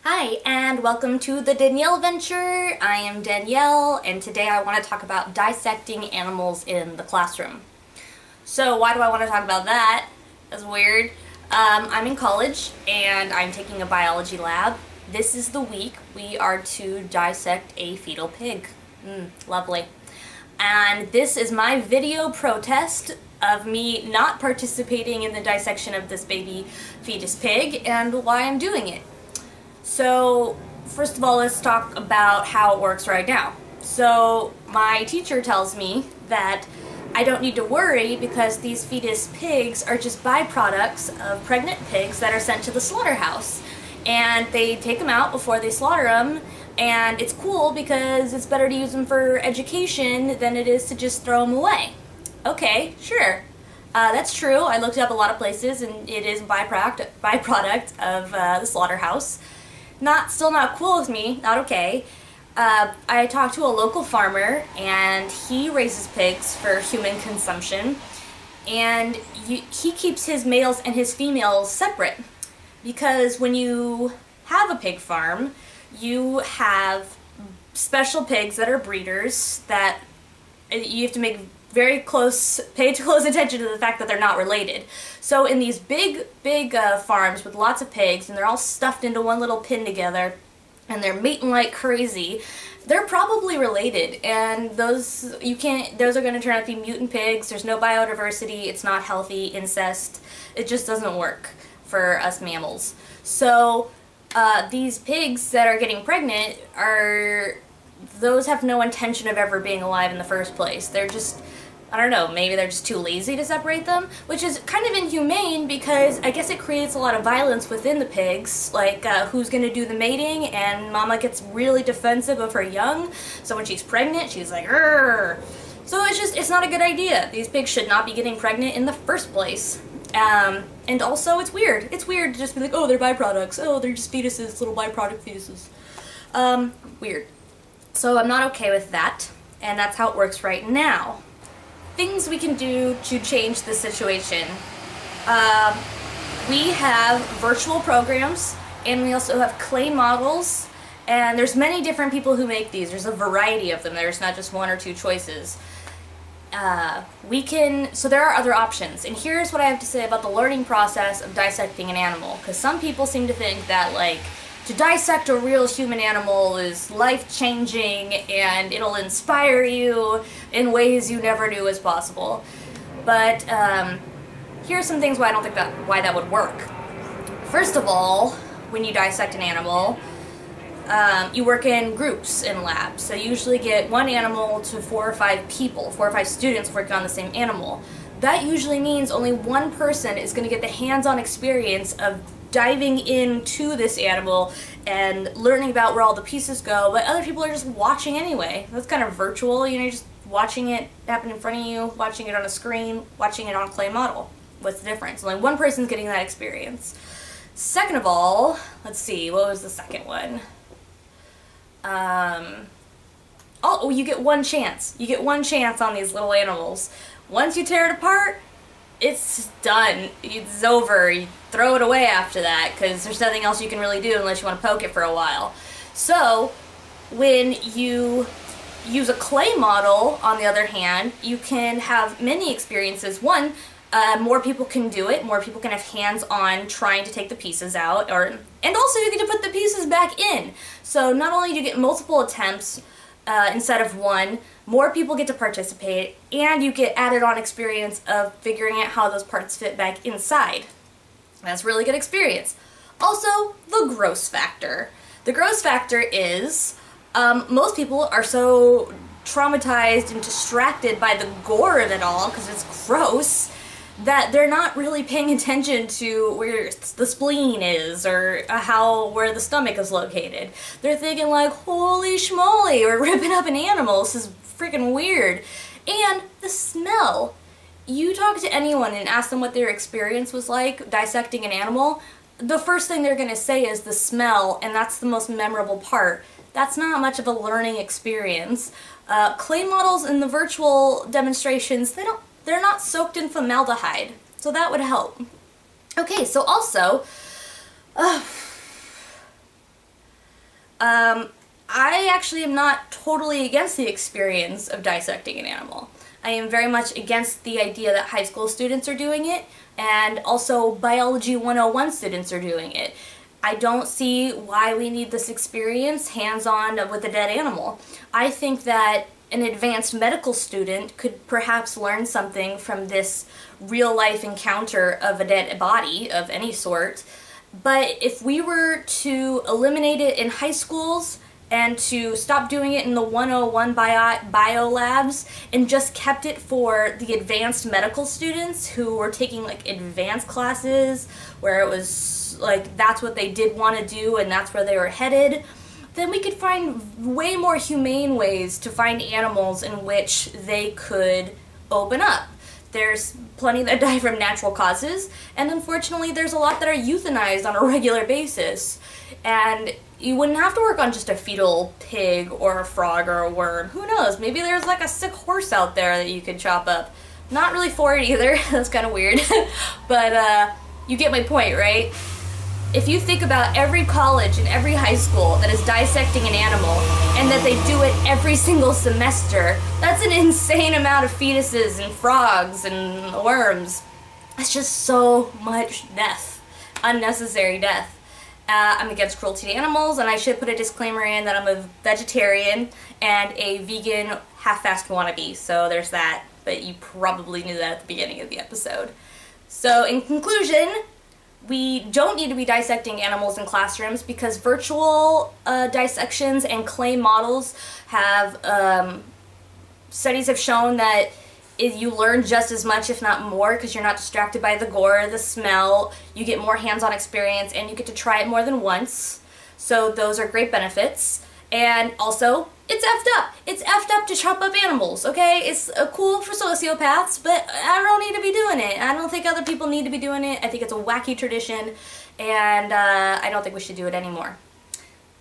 Hi, and welcome to the Danielle Venture. I am Danielle, and today I want to talk about dissecting animals in the classroom. So why do I want to talk about that? That's weird. I'm in college, and I'm taking a biology lab. This is the week we are to dissect a fetal pig. Lovely. And this is my video protest of me not participating in the dissection of this baby fetus pig and why I'm doing it. So, first of all, let's talk about how it works right now. So, my teacher tells me that I don't need to worry because these fetus pigs are just byproducts of pregnant pigs that are sent to the slaughterhouse. And they take them out before they slaughter them, and it's cool because it's better to use them for education than it is to just throw them away. Okay, sure. That's true. I looked up a lot of places, and it is a byproduct of the slaughterhouse. Still not cool with me, not okay. I talked to a local farmer, and he raises pigs for human consumption, and he keeps his males and his females separate, because when you have a pig farm, you have special pigs that are breeders that you have to pay close attention to the fact that they're not related. So in these big farms with lots of pigs, and they're all stuffed into one little pen together, and they're mating like crazy, they're probably related, and those are going to turn out to be mutant pigs. There's no biodiversity, it's not healthy, incest, it just doesn't work for us mammals. So these pigs that are getting pregnant those have no intention of ever being alive in the first place. They're just, I don't know, maybe they're just too lazy to separate them, which is kind of inhumane because I guess it creates a lot of violence within the pigs, like who's going to do the mating, and mama gets really defensive of her young, so when she's pregnant, she's like, "Rrr." So it's not a good idea. These pigs should not be getting pregnant in the first place. And also, it's weird. It's weird to just be like, oh, they're byproducts. Oh, they're just fetuses, little byproduct fetuses. Weird. So I'm not okay with that, and that's how it works right now. Things we can do to change the situation. We have virtual programs, and we also have clay models, and there's many different people who make these. There's a variety of them. There's not just one or two choices. So there are other options, and here's what I have to say about the learning process of dissecting an animal, because some people seem to think that, like, to dissect a real human animal is life-changing and it'll inspire you in ways you never knew was possible. But here are some things why I don't think why that would work. First of all, when you dissect an animal, you work in groups in labs. So you usually get one animal to 4 or 5 people, 4 or 5 students working on the same animal. That usually means only one person is going to get the hands-on experience of diving into this animal and learning about where all the pieces go, but other people are just watching anyway. That's kind of virtual, you're just watching it happen in front of you, watching it on a screen, watching it on a clay model. What's the difference? Only one person's getting that experience. Second of all, let's see, what was the second one? Oh, you get one chance. You get one chance on these little animals. Once you tear it apart, it's done. It's over. You throw it away after that because there's nothing else you can really do unless you want to poke it for a while. So when you use a clay model, on the other hand, you can have many experiences. One, more people can do it. More people can have hands-on trying to take the pieces out, and also you get to put the pieces back in. So not only do you get multiple attempts instead of one, more people get to participate, and you get added-on experience of figuring out how those parts fit back inside. That's a really good experience. Also, the gross factor. The gross factor is most people are so traumatized and distracted by the gore of it all, because it's gross, that they're not really paying attention to where the spleen is or where the stomach is located. They're thinking like, holy schmoly, we're ripping up an animal, this is freaking weird. And the smell. You talk to anyone and ask them what their experience was like dissecting an animal, the first thing they're going to say is the smell, and that's the most memorable part. That's not much of a learning experience. Clay models in the virtual demonstrations, they're not soaked in formaldehyde, so that would help. Okay, so also, I actually am not totally against the experience of dissecting an animal. I am very much against the idea that high school students are doing it, and also Biology 101 students are doing it. I don't see why we need this experience hands-on with a dead animal. I think that an advanced medical student could perhaps learn something from this real-life encounter of a dead body of any sort. But if we were to eliminate it in high schools and to stop doing it in the 101 bio labs and just kept it for the advanced medical students who were taking like advanced classes where it was like that's what they did want to do and that's where they were headed, then we could find way more humane ways to find animals in which they could open up. There's plenty that die from natural causes, and unfortunately there's a lot that are euthanized on a regular basis. And you wouldn't have to work on just a fetal pig or a frog or a worm. Who knows? Maybe there's like a sick horse out there that you could chop up. Not really for it either. That's kind of weird. But you get my point, right? If you think about every college and every high school that is dissecting an animal and that they do it every single semester, that's an insane amount of fetuses and frogs and worms. It's just so much death. Unnecessary death. I'm against cruelty to animals, and I should put a disclaimer in that I'm a vegetarian and a vegan half-fast wannabe, so there's that, but you probably knew that at the beginning of the episode. So in conclusion, we don't need to be dissecting animals in classrooms because virtual dissections and clay models have, studies have shown that you learn just as much, if not more, because you're not distracted by the gore, the smell, you get more hands-on experience, and you get to try it more than once. So those are great benefits. And also, it's effed up. It's effed up to chop up animals, okay? It's cool for sociopaths, but I don't need to be doing it. I don't think other people need to be doing it. I think it's a wacky tradition, and I don't think we should do it anymore.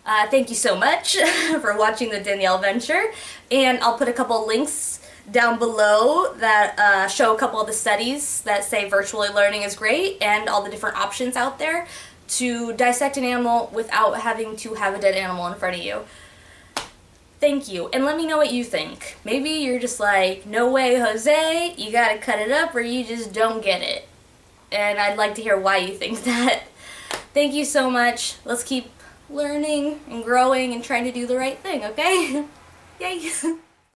Thank you so much for watching the Danielle Venture, and I'll put a couple links down below that show a couple of the studies that say virtually learning is great and all the different options out there to dissect an animal without having to have a dead animal in front of you. Thank you, and let me know what you think. Maybe you're just like, no way, Jose, you gotta cut it up, or you just don't get it. And I'd like to hear why you think that. Thank you so much. Let's keep learning and growing and trying to do the right thing, okay? Yay!